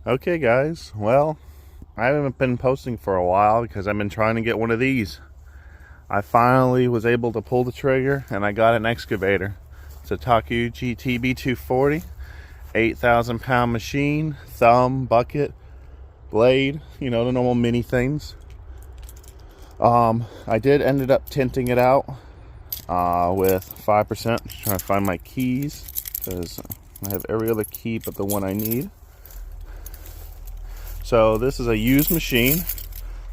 Okay guys, well, I haven't been posting for a while because I've been trying to get one of these. I finally was able to pull the trigger and I got an excavator. It's a Takuachi tb240, 8,000 pound machine, thumb, bucket, blade, you know, the normal mini things. I did ended up tinting it out with 5%, just trying to find my keys because I have every other key but the one I need. So this is a used machine.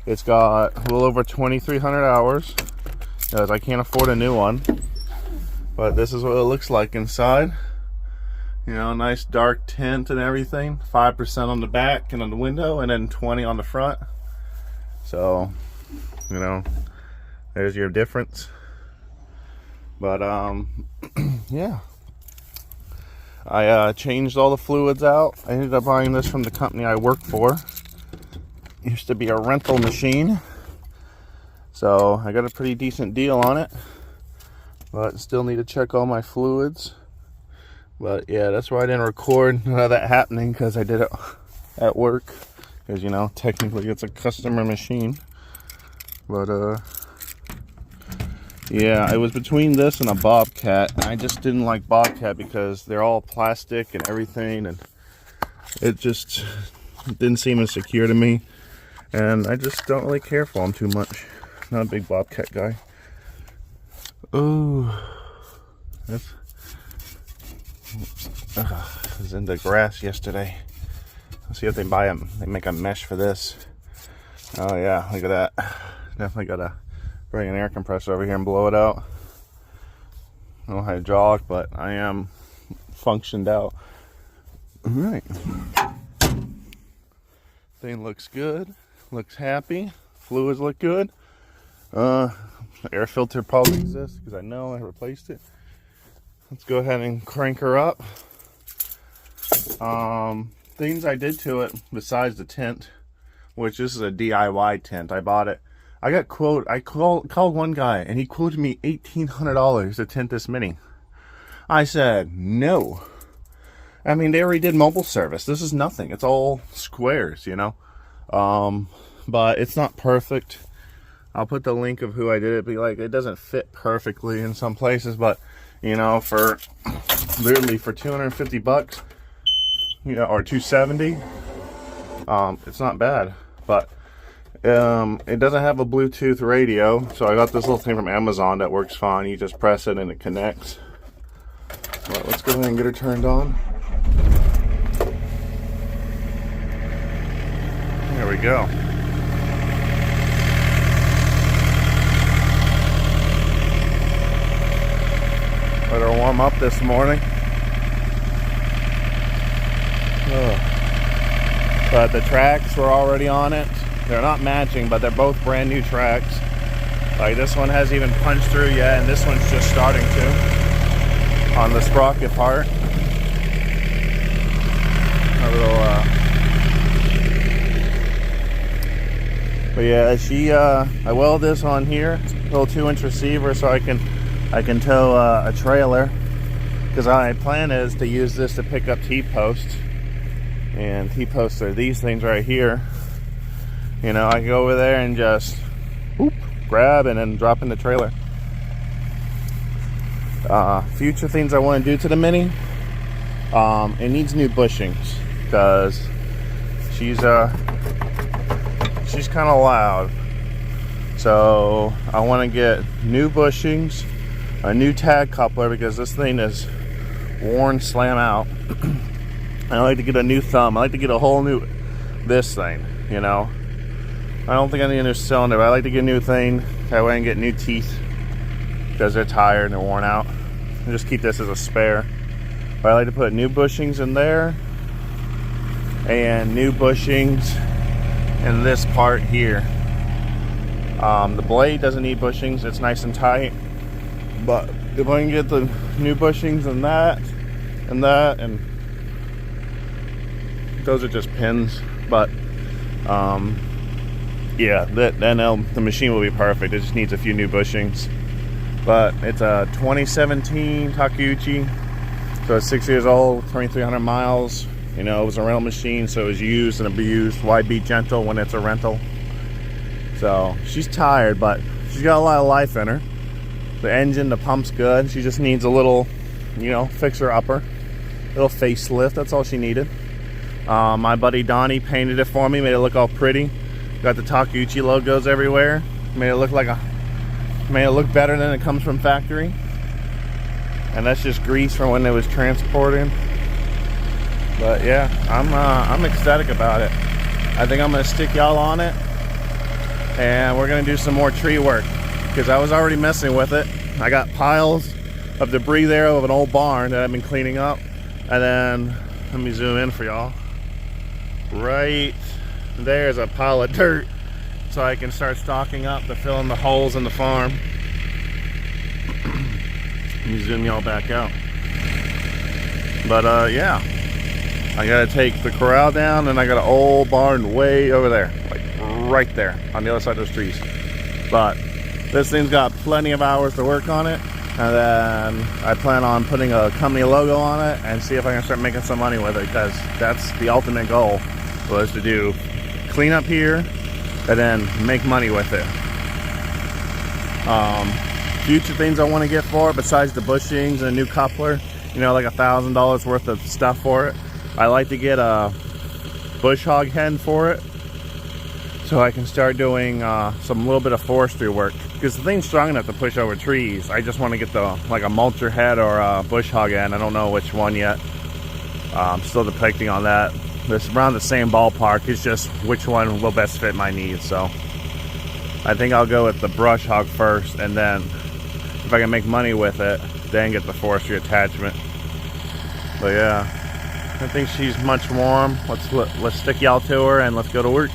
It's got a little over 2,300 hours because I can't afford a new one. But this is what it looks like inside. You know, nice dark tint and everything. 5% on the back and on the window, and then 20 on the front. So, you know, there's your difference. But yeah. I changed all the fluids out. I ended up buying this from the company I work for. It used to be a rental machine. So I got a pretty decent deal on it. But still need to check all my fluids. But yeah, that's why I didn't record none of that happening, because I did it at work. Because, you know, technically it's a customer machine. But yeah, it was between this and a Bobcat. I just didn't like Bobcat because they're all plastic and everything, and it just didn't seem as secure to me. And I just don't really care for them too much. Not a big Bobcat guy. Oh, I was in the grass yesterday. Let's see if they make a mesh for this. Oh yeah, look at that. Definitely gotta bring an air compressor over here and blow it out. No hydraulic, but I am functioned out. All right. Thing looks good. Looks happy. Fluids look good. The air filter probably exists because I know I replaced it. Let's go ahead and crank her up. Things I did to it besides the tint, which this is a DIY tint. I bought it. I called one guy and he quoted me $1,800 to tint this Mini. I said, no. I mean, they already did mobile service. This is nothing. It's all squares, you know. But it's not perfect. I'll put the link of who I did it. Be like, it doesn't fit perfectly in some places, but you know, for literally for 250 bucks, you know, or 270, it's not bad. But it doesn't have a Bluetooth radio, so I got this little thing from Amazon that works fine. You just press it and it connects. But let's go ahead and get her turned on. There we go. Let her warm up this morning. But the tracks were already on it. They're not matching, but they're both brand new tracks. Like this one hasn't even punched through yet, and this one's just starting to on the sprocket part. A little but yeah, I weld this on here, a little 2-inch receiver, so I can tow a trailer, because my plan is to use this to pick up T-posts. And T-posts are these things right here. You know, I can go over there and just whoop, grab and then drop in the trailer. Future things I want to do to the Mini, it needs new bushings because she's kind of loud. So I want to get new bushings, a new tag coupler, because this thing is worn slam out. I like to get a new thumb. I like to get a whole new this thing, you know. I don't think I need a new cylinder, but I like to get a new thing. That way I can get new teeth because they're tired and they're worn out. And just keep this as a spare. But I like to put new bushings in there and new bushings in this part here. The blade doesn't need bushings. It's nice and tight. But if I can get the new bushings and that, and those are just pins. But yeah, then the machine will be perfect. It just needs a few new bushings. But it's a 2017 Takuachi, so it's 6 years old, 2,300 miles, You know, it was a rental machine, so it was used and abused. Why be gentle when it's a rental? So she's tired, but she's got a lot of life in her. The engine, the pump's good. She just needs a little, you know, fixer-upper. Little facelift, that's all she needed. My buddy Donnie painted it for me, made it look all pretty. Got the Takuachi logos everywhere. Made it look better than it comes from factory. And that's just grease from when it was transported. But yeah, I'm ecstatic about it. I think I'm gonna stick y'all on it, and we're gonna do some more tree work, because I was already messing with it. I got piles of debris there of an old barn that I've been cleaning up. And then, let me zoom in for y'all. Right there's a pile of dirt, so I can start stocking up to fill in the holes in the farm. Let me zoom y'all back out. But yeah, I gotta take the corral down, and I got an old barn way over there, like right there on the other side of those trees. But this thing's got plenty of hours to work on it, and then I plan on putting a company logo on it and see if I can start making some money with it, because that's the ultimate goal, was to do clean up here and then make money with it. Future things I want to get for it, besides the bushings and a new coupler, you know, like $1,000 worth of stuff for it. I like to get a bush hog hen for it, so I can start doing some little bit of forestry work, because the thing's strong enough to push over trees. I just want to get like a mulcher head or a bush hog hen. I don't know which one yet. I'm still depicting on that. It's around the same ballpark. It's just which one will best fit my needs. So I think I'll go with the brush hog first, and then if I can make money with it, then get the forestry attachment. But yeah, I think she's much warm. Let's stick y'all to her and let's go to work.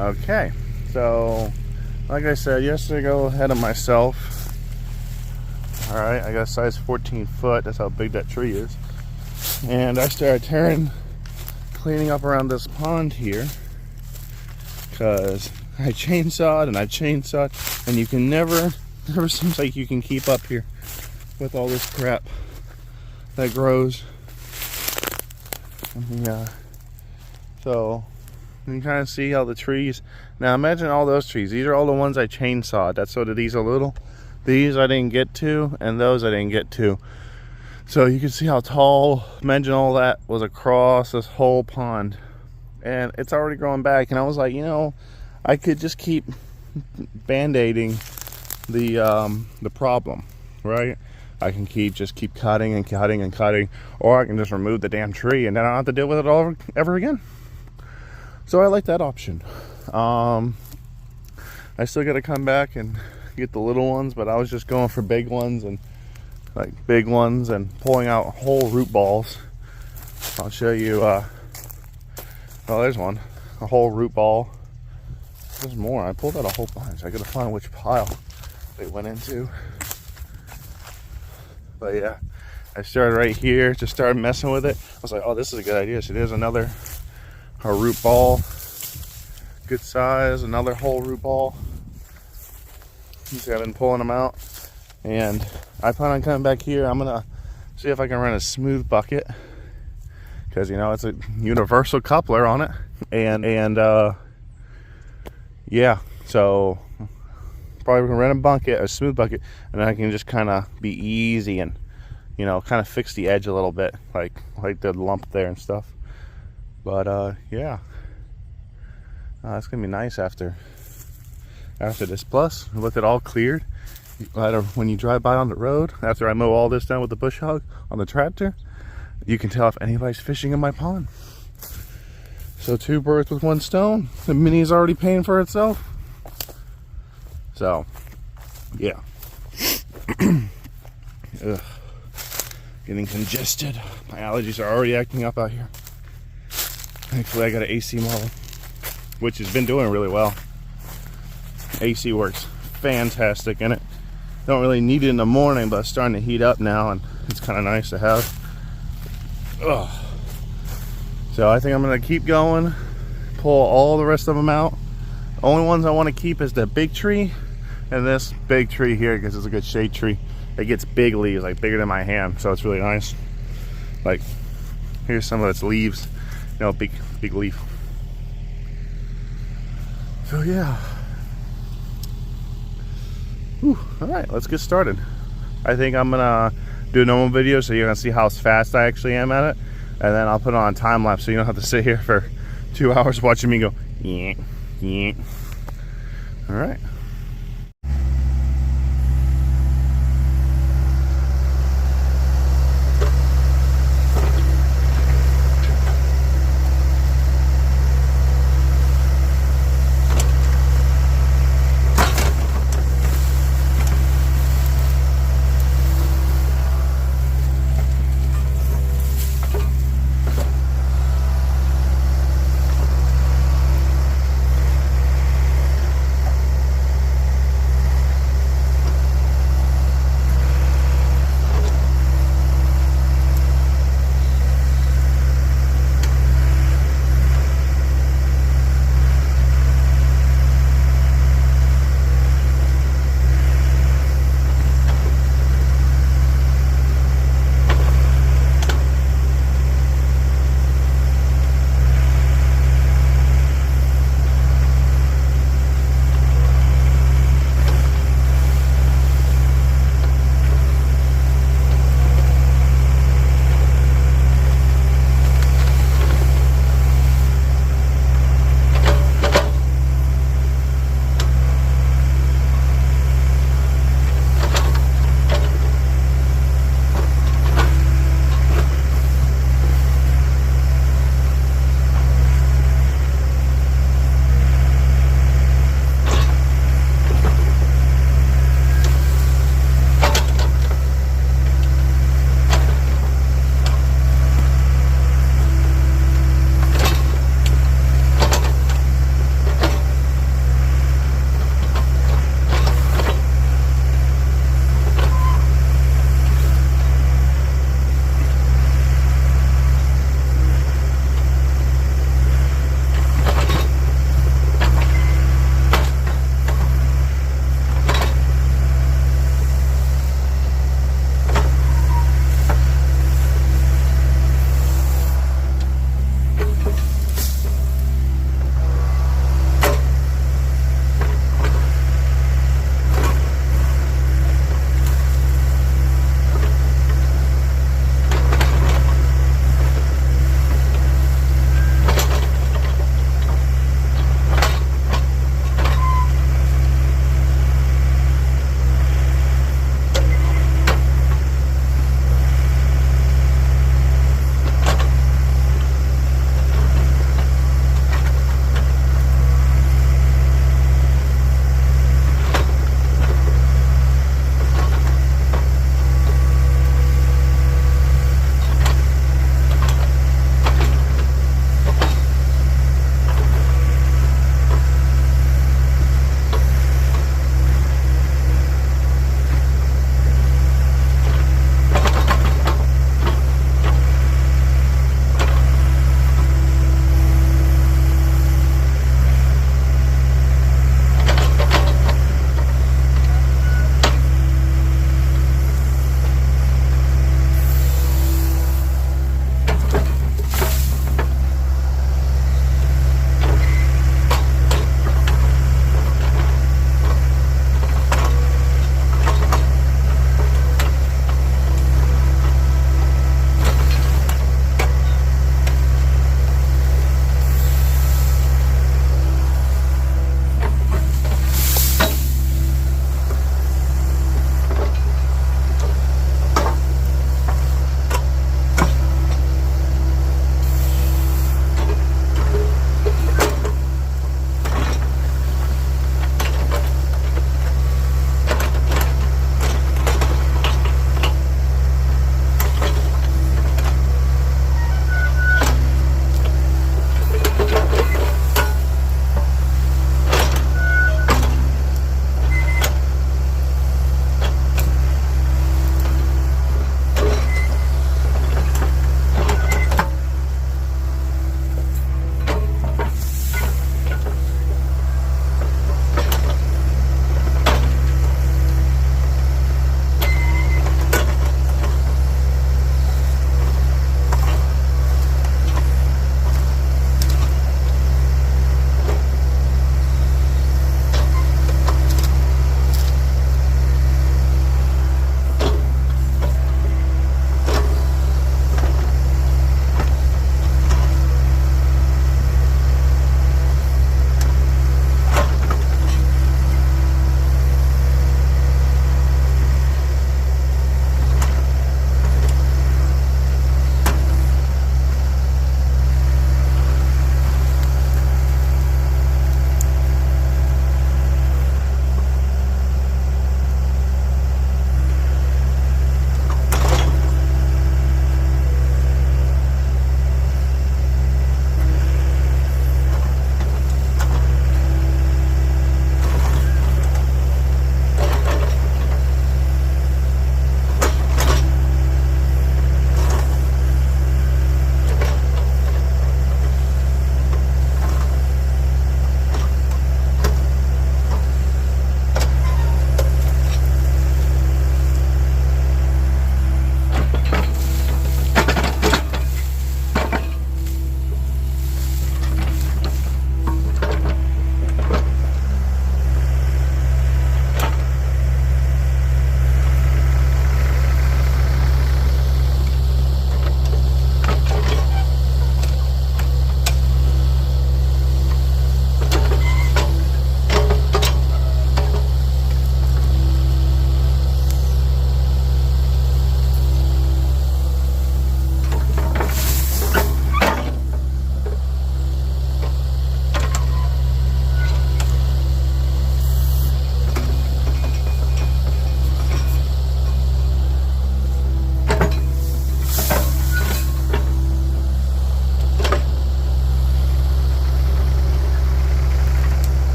Okay, so like I said yesterday, go ahead of myself. All right, I got a size 14 foot. That's how big that tree is. And I started cleaning up around this pond here, because I chainsawed and you can never seems like you can keep up here with all this crap that grows. So you can kind of see how the trees, now imagine all those trees, these are all the ones I chainsawed. That's so that these are little, these I didn't get to, and those I didn't get to. So you can see how tall, imagine all that was across this whole pond, and it's already growing back. And I was like, you know, I could just keep band-aiding the problem, right? I can just keep cutting and cutting and cutting, or I can just remove the damn tree and then I don't have to deal with it all ever again. So I like that option. I still got to come back and get the little ones, but I was just going for big ones, and pulling out whole root balls. I'll show you. Oh, there's one, a whole root ball. There's more. I pulled out a whole bunch. I gotta find which pile they went into. But yeah, I started right here, just started messing with it. I was like, oh, this is a good idea. So there's a root ball, good size, another whole root ball. You see, I've been pulling them out, and I plan on coming back here. I'm gonna see if I can run a smooth bucket, because you know it's a universal coupler on it, and yeah, so probably gonna run a smooth bucket, and then I can just kind of be easy and, you know, kind of fix the edge a little bit, like the lump there and stuff. But yeah, it's gonna be nice after after this. Plus, with it all cleared, when you drive by on the road, after I mow all this down with the bush hog on the tractor, you can tell if anybody's fishing in my pond. So 2 birds with 1 stone. The mini is already paying for itself. So, yeah. Ugh. Getting congested. My allergies are already acting up out here. Thankfully, I got an AC model, which has been doing really well. AC works fantastic in it. Don't really need it in the morning, but it's starting to heat up now, and it's kind of nice to have. Ugh. So I think I'm gonna keep going, pull all the rest of them out. The only ones I want to keep is the big tree and this big tree here, because it's a good shade tree. It gets big leaves, like bigger than my hand, so it's really nice. Like, here's some of its leaves, you know, big leaf. So yeah. Whew. All right, let's get started. I think I'm gonna do a normal video so you're gonna see how fast I actually am at it, and then I'll put it on time lapse so you don't have to sit here for 2 hours watching me go yeah, yeah. All right.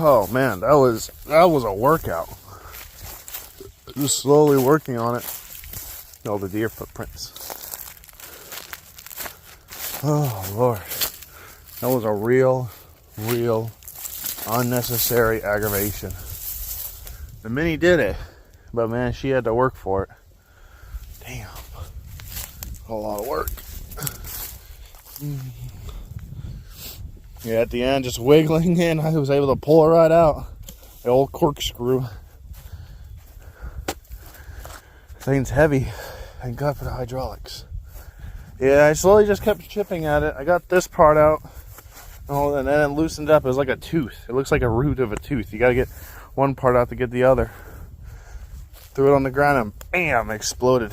Oh man, that was a workout. Just slowly working on it. All the deer footprints. Oh Lord, that was a real unnecessary aggravation. The Mini did it, but man, she had to work for it. Damn, a lot of work. Yeah, at the end, just wiggling in, I was able to pull her right out. The old corkscrew. Thing's heavy. Thank God for the hydraulics. Yeah, I slowly just kept chipping at it. I got this part out. Oh, and then it loosened up. It was like a tooth. It looks like a root of a tooth. You gotta get one part out to get the other. Threw it on the ground and bam, exploded.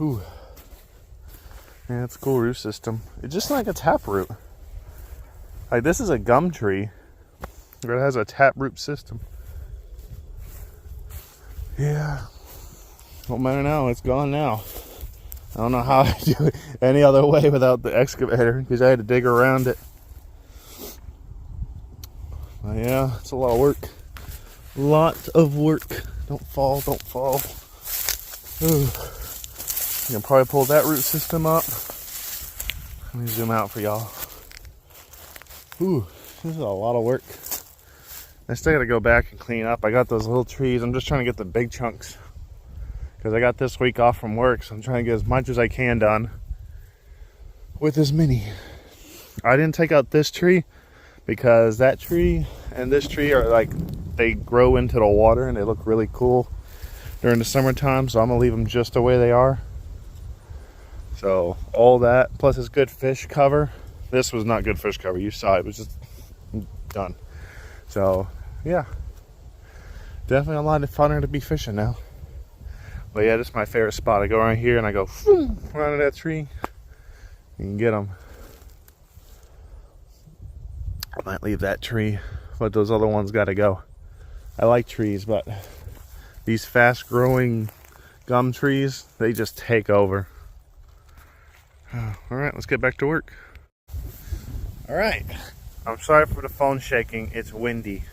Ooh. Yeah, it's a cool root system. It's just like a taproot. Like, this is a gum tree, but it has a taproot system. Yeah. Don't matter now, it's gone now. I don't know how I do it any other way without the excavator, because I had to dig around it. But yeah, it's a lot of work. Lot of work. Don't fall, don't fall. Ooh. You can probably pull that root system up. Let me zoom out for y'all. Ooh, this is a lot of work. I still gotta go back and clean up. I got those little trees. I'm just trying to get the big chunks, because I got this week off from work, so I'm trying to get as much as I can done with this Mini. I didn't take out this tree because that tree and this tree are like, they grow into the water and they look really cool during the summertime, so I'm gonna leave them just the way they are. So all that, plus it's good fish cover. This was not good fish cover. You saw it was just done. So yeah, definitely a lot funner to be fishing now. But yeah, this is my favorite spot. I go around here and I go around that tree. You can get them. I might leave that tree, but those other ones got to go. I like trees, but these fast growing gum trees, they just take over. All right, let's get back to work. All right, I'm sorry for the phone shaking. It's windy,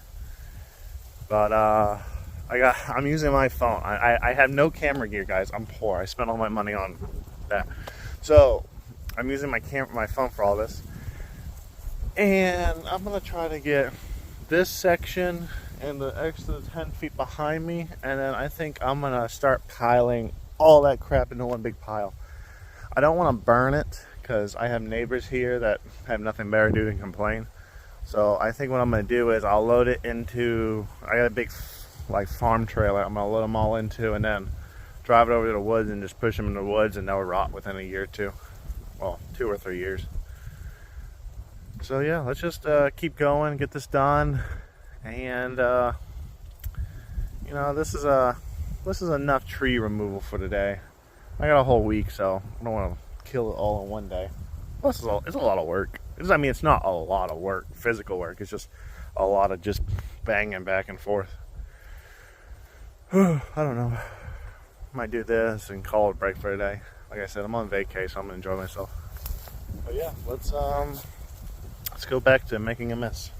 but I'm using my phone. I have no camera gear, guys. I'm poor. I spent all my money on that, so I'm using my phone for all this, and I'm gonna try to get this section and the extra 10 feet behind me, and then I think I'm gonna start piling all that crap into one big pile. I don't want to burn it because I have neighbors here that have nothing better to do than complain. So I think what I'm going to do is I'll load it into, I got a big like farm trailer I'm going to load them all into, and then drive it over to the woods and just push them in the woods, and they'll rot within a year or two. Well, 2 or 3 years. So yeah, let's just keep going, get this done, and you know, this is enough tree removal for today. I got a whole week, so I don't want to kill it all in one day. Plus, it's a lot of work. I mean, it's not a lot of work, physical work. It's just a lot of just banging back and forth. I don't know. Might do this and call it a break for today. Like I said, I'm on vacay, so I'm gonna enjoy myself. But yeah, let's go back to making a mess.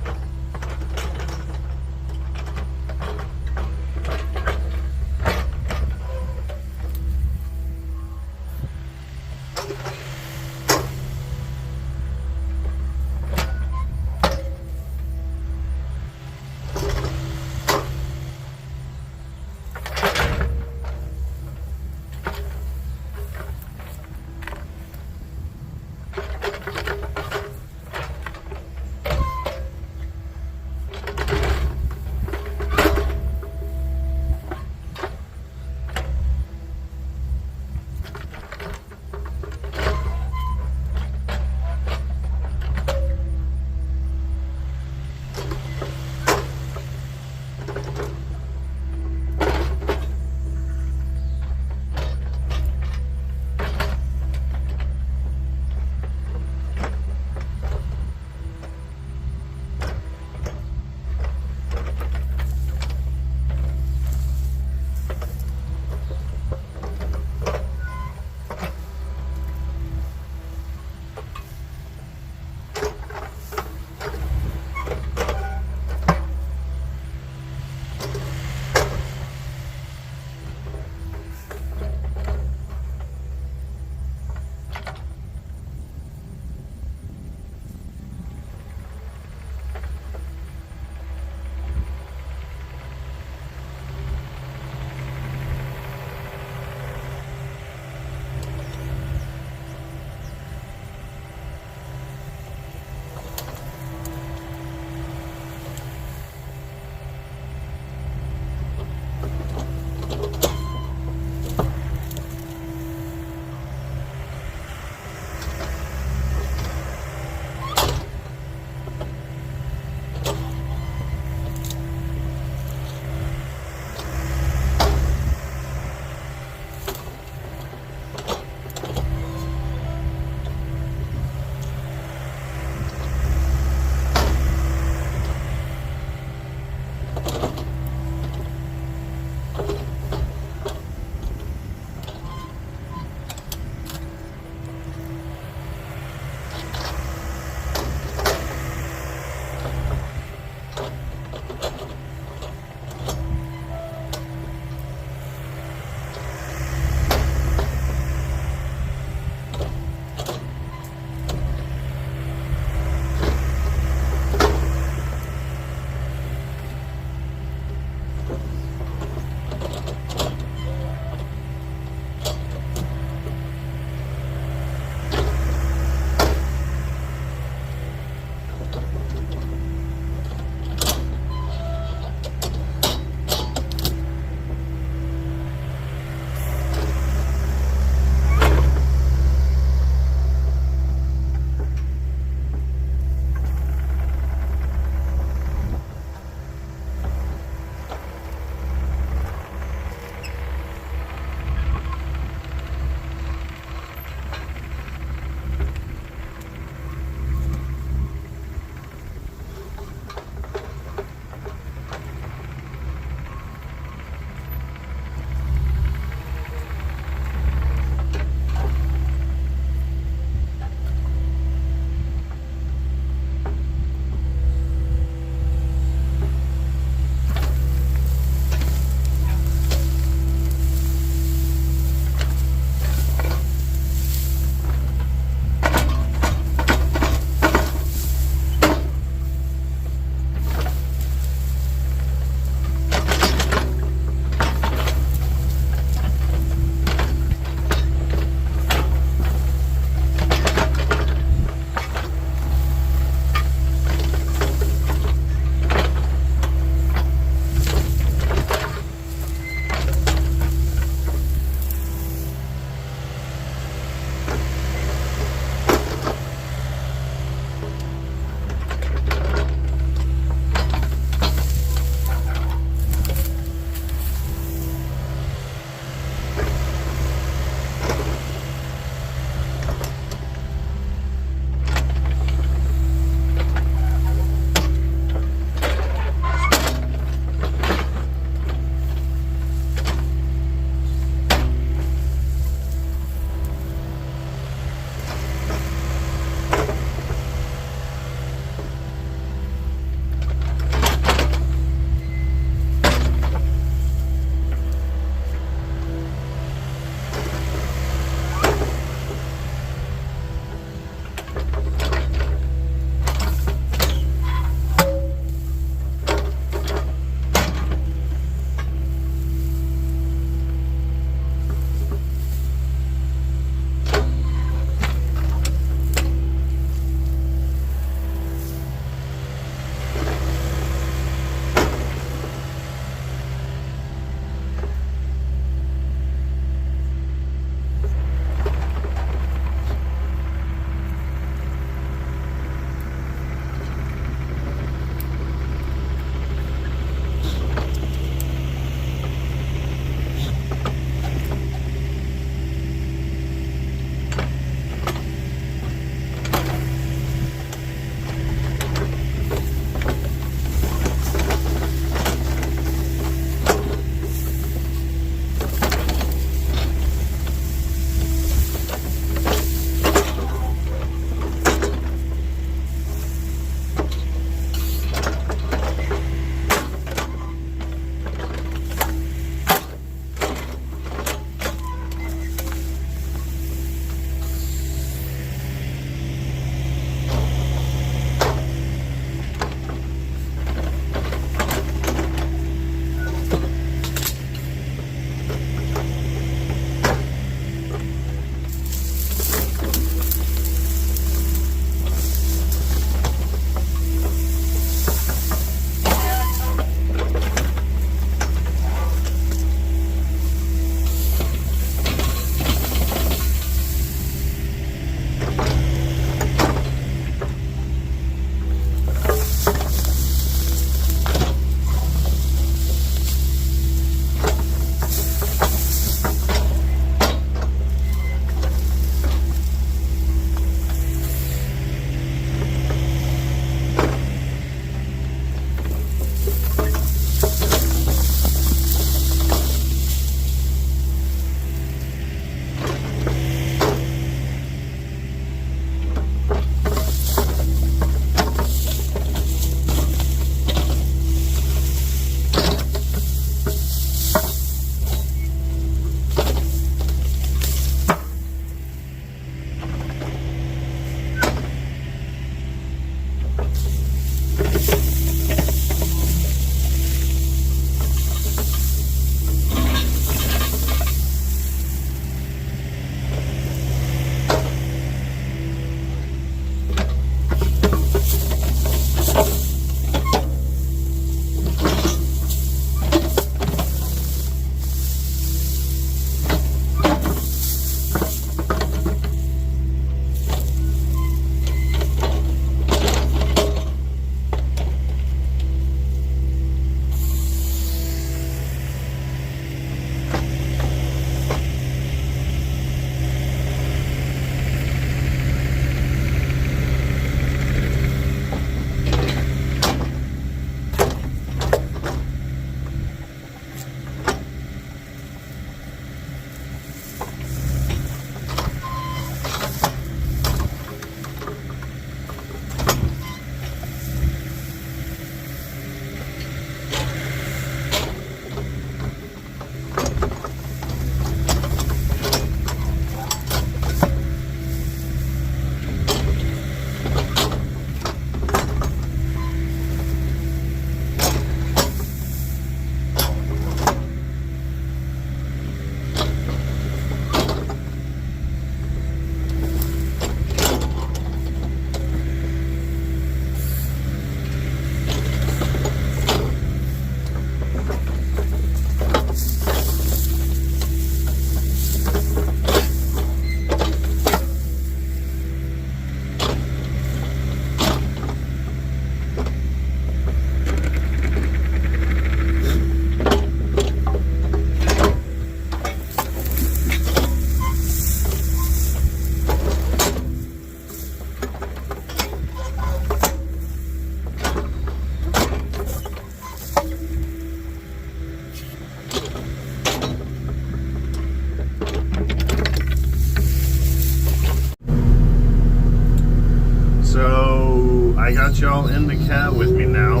got y'all in the cab with me now.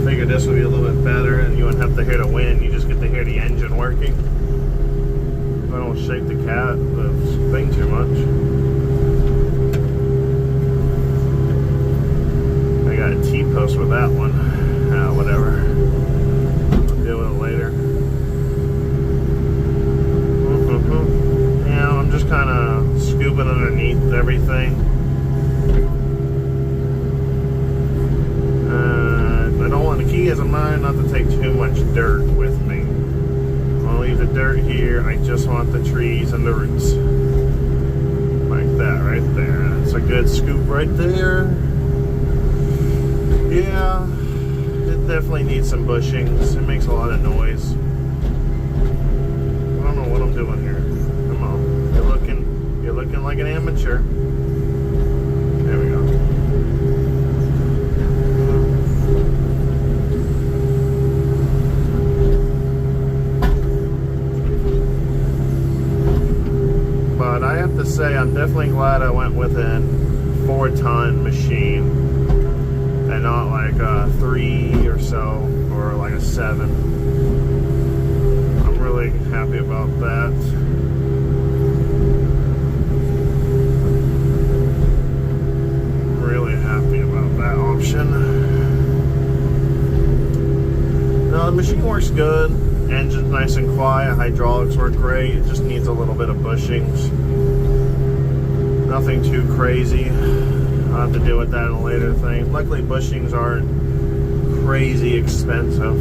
Figured this would be a little bit better and you wouldn't have to hear the wind, you just get to hear the engine working. I don't shake the thing too much. I got a T-post with that one. Whatever. I'll deal with it later. Yeah, I'm just kind of scooping underneath everything. I don't want, the key is of mine not to take too much dirt with me. I'll leave the dirt here. I just want the trees and the roots. Like that right there. That's a good scoop right there. Yeah, it definitely needs some bushings. It makes a lot of noise. I don't know what I'm doing here. Come on. You're looking like an amateur. There we go. But I have to say, I'm definitely glad I went with a 4-ton machine and not like a 3 or so, or like a 7. I'm really happy about that. Really happy about that option. No, the machine works good. Engine's nice and quiet. Hydraulics work great. It just needs a little bit of bushings. Nothing too crazy. I'll have to deal with that in a later thing. Luckily, bushings aren't crazy expensive.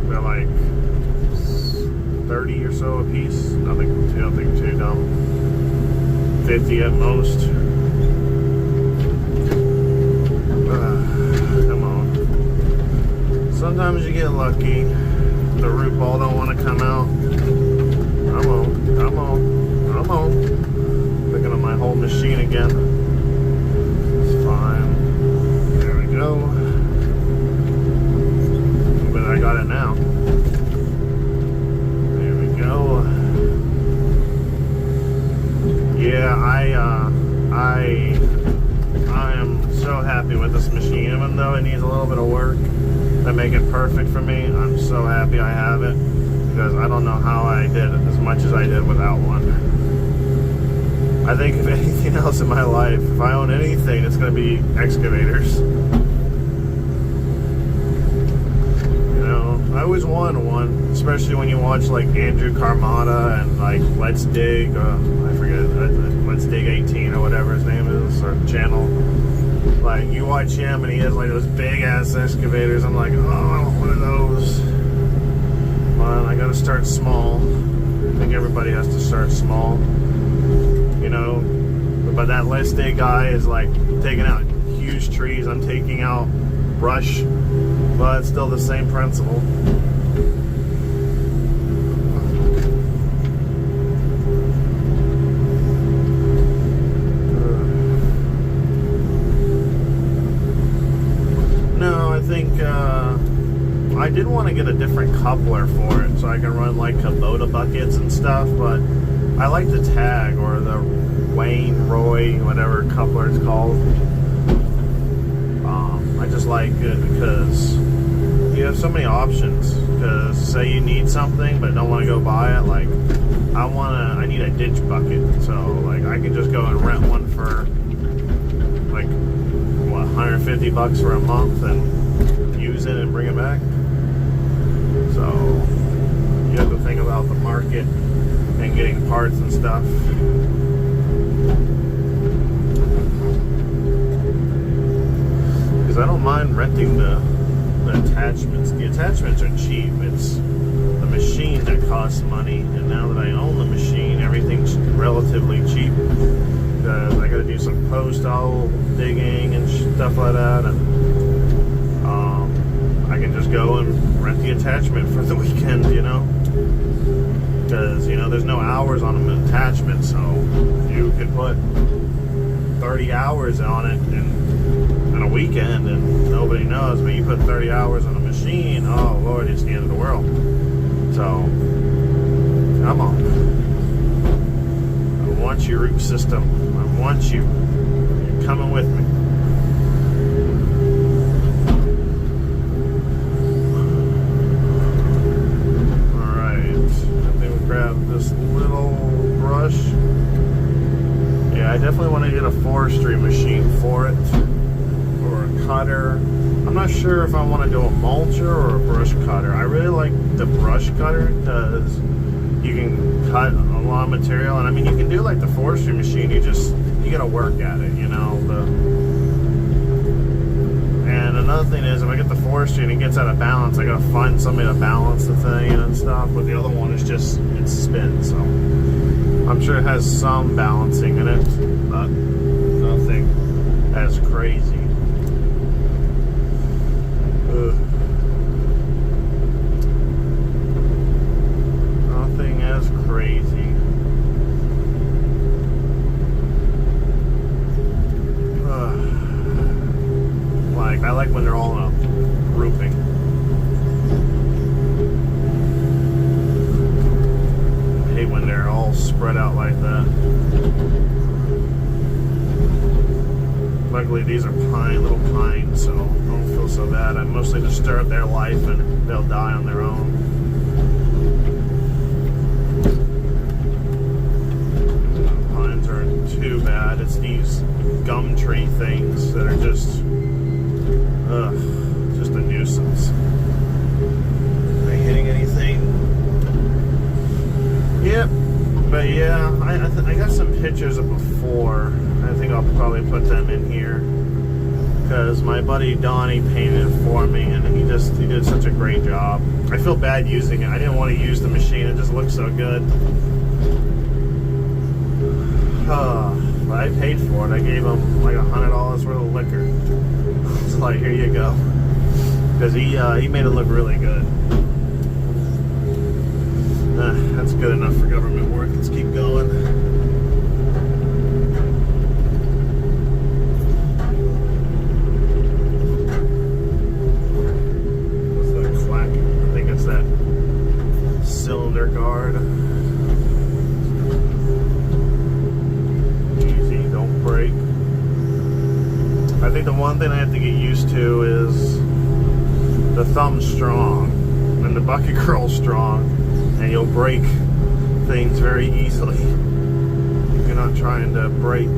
They're like 30 or so a piece. Nothing too dumb. 50 at most. Come on. Sometimes you get lucky. The root ball don't want to come out. Come on. Come on. Looking at my whole machine again. It's fine. There we go. But I got it now. There we go. Yeah, I am so happy with this machine. Even though it needs a little bit of work to make it perfect for me, I'm so happy I have it. Because I don't know how I did as much as I did without one. I think if anything else in my life, if I own anything, it's going to be excavators. You know, I always wanted one, especially when you watch like Andrew Carmada and like Let's Dig, I forget, Let's Dig 18 or whatever his name is, or channel. Like, you watch him and he has like those big ass excavators. I'm like, oh, I want one of those. But I gotta start small. I think everybody has to start small. You know, but that Let's Dig guy is like taking out huge trees. I'm taking out brush, but it's still the same principle. No, I think I did want to get a different coupler for it so I can run like Kubota buckets and stuff, but I like the Tag or the Wayne Roy, whatever coupler it's called. I just like it because you have so many options. Because say you need something but don't want to go buy it, like I need a ditch bucket, so like I can just go and rent one for like what, 150 bucks for a month and use it and bring it back. So you have to think about the market and getting parts and stuff. Because I don't mind renting the attachments. The attachments are cheap. It's the machine that costs money. And now that I own the machine, everything's relatively cheap. Because I got to do some post-hole digging and stuff like that. And I can just go and rent the attachment for the weekend, you know. Because, you know, there's no hours on an attachment, so you could put 30 hours on it in a weekend and nobody knows, but you put 30 hours on a machine, oh Lord, it's the end of the world. So, come on. Takuachi root system. I want you. You're coming with me. Alright. I think we'll grab this little brush. Yeah, I definitely want to get a forestry machine for it. Or a cutter. I'm not sure if I want to do a mulcher or a brush cutter. I really like the brush cutter because you can cut a lot of material, and I mean you can do like the forestry machine. You gotta work at it, you know. And another thing is, if I get the forestry and it gets out of balance, I gotta find somebody to balance the thing and stuff. But the other one is just it spins, so I'm sure it has some balancing in it, but nothing as crazy. Nothing as crazy. Like, I like when they're all in a grouping. I hate when they're all spread out like that. Luckily, these are little pines, so I don't feel so bad. I mostly disturb their life and they'll die on their own. Pines aren't too bad. It's these gum tree things that are just a nuisance. Are they hitting anything? Yep. But yeah, I got some pictures of before. I think I'll probably put them in here because my buddy Donnie painted it for me, and he did such a great job. I feel bad using it. I didn't want to use the machine. It just looked so good. But I paid for it. I gave him like $100 worth of liquor. It's like, here you go, because he made it look really good. That's good enough for government work. Let's keep going. What's that clacking? I think it's that cylinder guard. Easy, don't break. I think the one thing I have to get used to is the thumb's strong and the bucket curl's strong. And you'll break things very easily if you're not trying to break.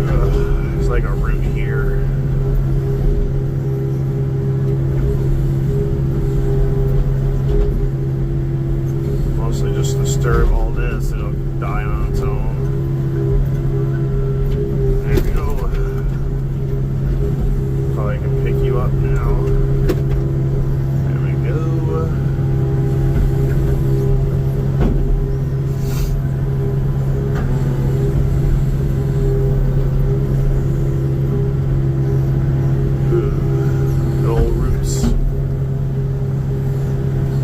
There's like a root here. Mostly just disturb all this, it'll die on its own. There we go. Probably can pick you up now. There we go. Good old roots.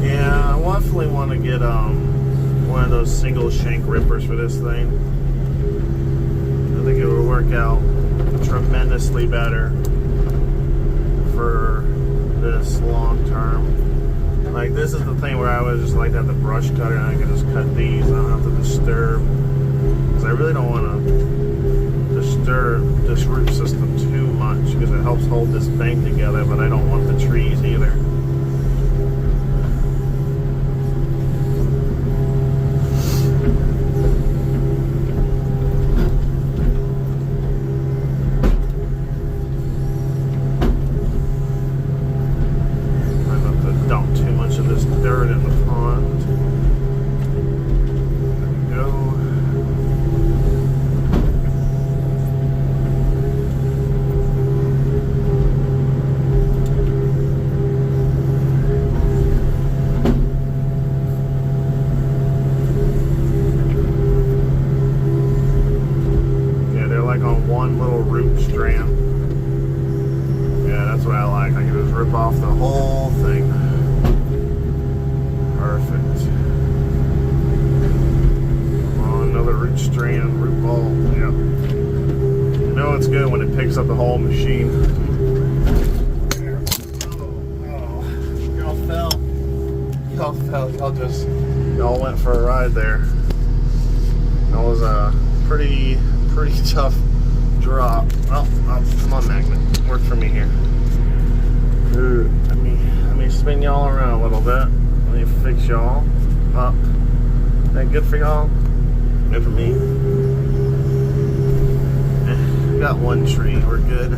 Yeah, I definitely want to get one of those single shank rippers for this thing. I think it would work out tremendously better for this long term. Like, this is the thing where I would just like to have the brush cutter and I can just cut these. I don't have to disturb, because I really don't want to disturb this root system too much, because it helps hold this bank together, but I don't want the trees either. One little root strand. Yeah, that's what I like. I can just rip off the whole thing. Perfect. Come on, another root strand, root ball. Yep. You know it's good when it picks up the whole machine. Oh, girl fell. y'all went for a ride there. That was a pretty tough drop. Oh, come on, magnet. Work for me here. Ooh, let me spin y'all around a little bit. Let me fix y'all up. Is that good for y'all? Good for me. Got one tree. We're good.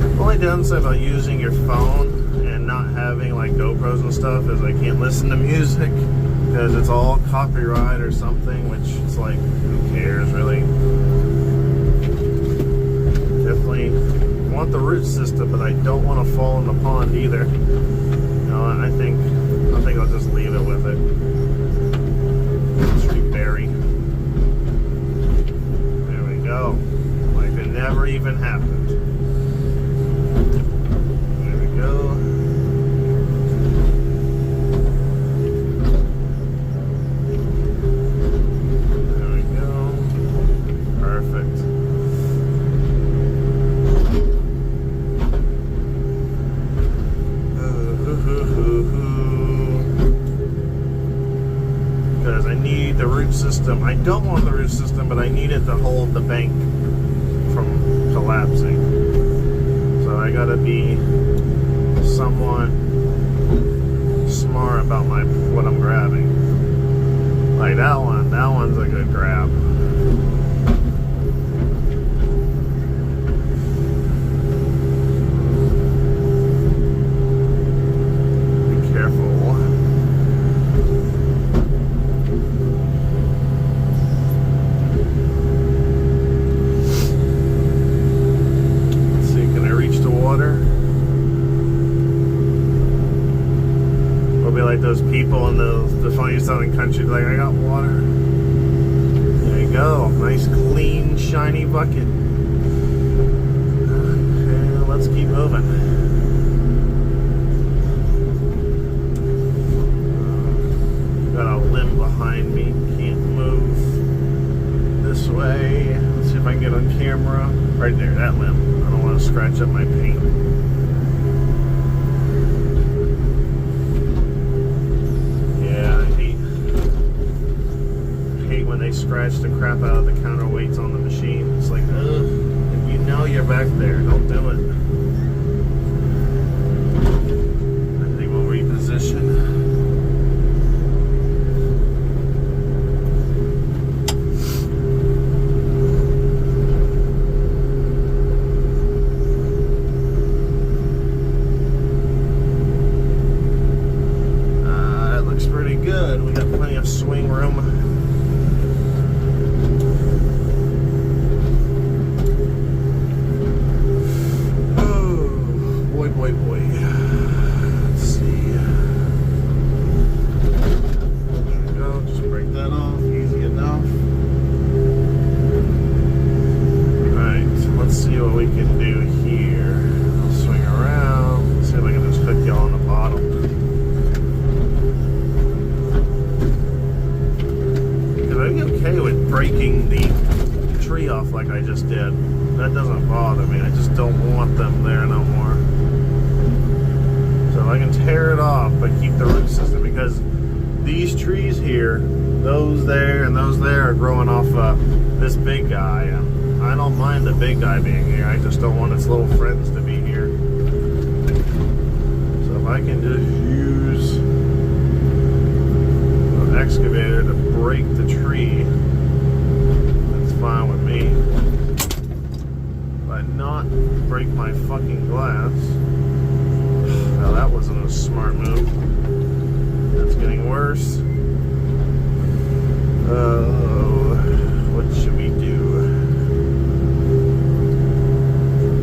The only downside about using your phone and not having like GoPros and stuff is I can't listen to music because it's all copyright or something, which it's like, who cares really? Definitely want the root system, but I don't want to fall in the pond either. You know, I think I'll just leave it with it. Tree berry. There we go. Like it never even happened. There we go. There we go. Perfect. Because I need the root system. I don't want the root system, but I need it to hold the bank from collapsing. So I gotta be somewhat smart about what I'm grabbing. Like that one's a good grab. Those people in the funny sounding country, like, I got water. There you go. Nice, clean, shiny bucket. Okay, let's keep moving. Got a limb behind me. Can't move this way. Let's see if I can get on camera. Right there, that limb. I don't want to scratch up my paint. Scratch the crap out of the counterweights on the machine. It's like, ugh, if you know you're back there, don't do it. I think we'll reposition. It looks pretty good. We got plenty of swing room. Breaking the tree off like I just did. That doesn't bother me. I just don't want them there no more. So I can tear it off but keep the root system, because these trees here, those there and those there, are growing off this big guy. And I don't mind the big guy being here. I just don't want its little friends to be here. So if I can just use an excavator to break the tree, fine with me, but not break my fucking glass. Now that wasn't a smart move. That's getting worse. What should we do?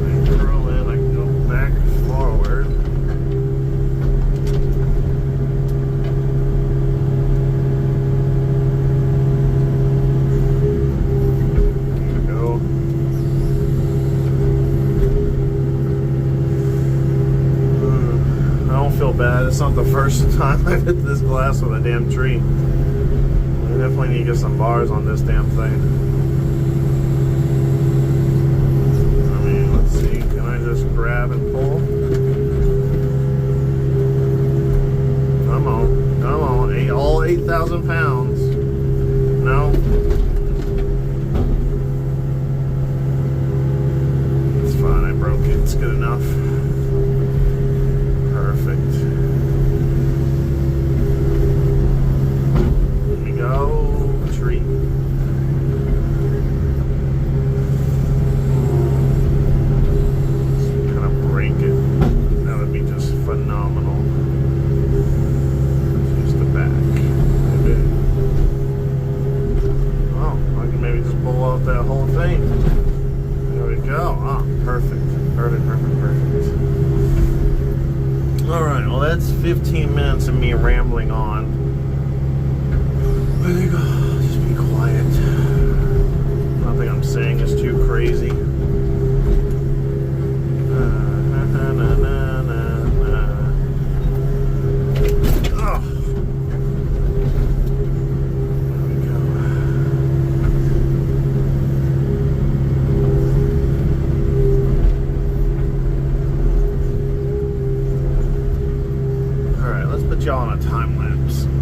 I throw in, I can go back and forward. Feel bad. It's not the first time I've hit this glass with a damn tree. We definitely need to get some bars on this damn thing. I mean, let's see. Can I just grab and pull? that's 15 minutes of me rambling on. I think I'll just be quiet. Nothing I'm saying is too crazy. Y'all on a time lapse.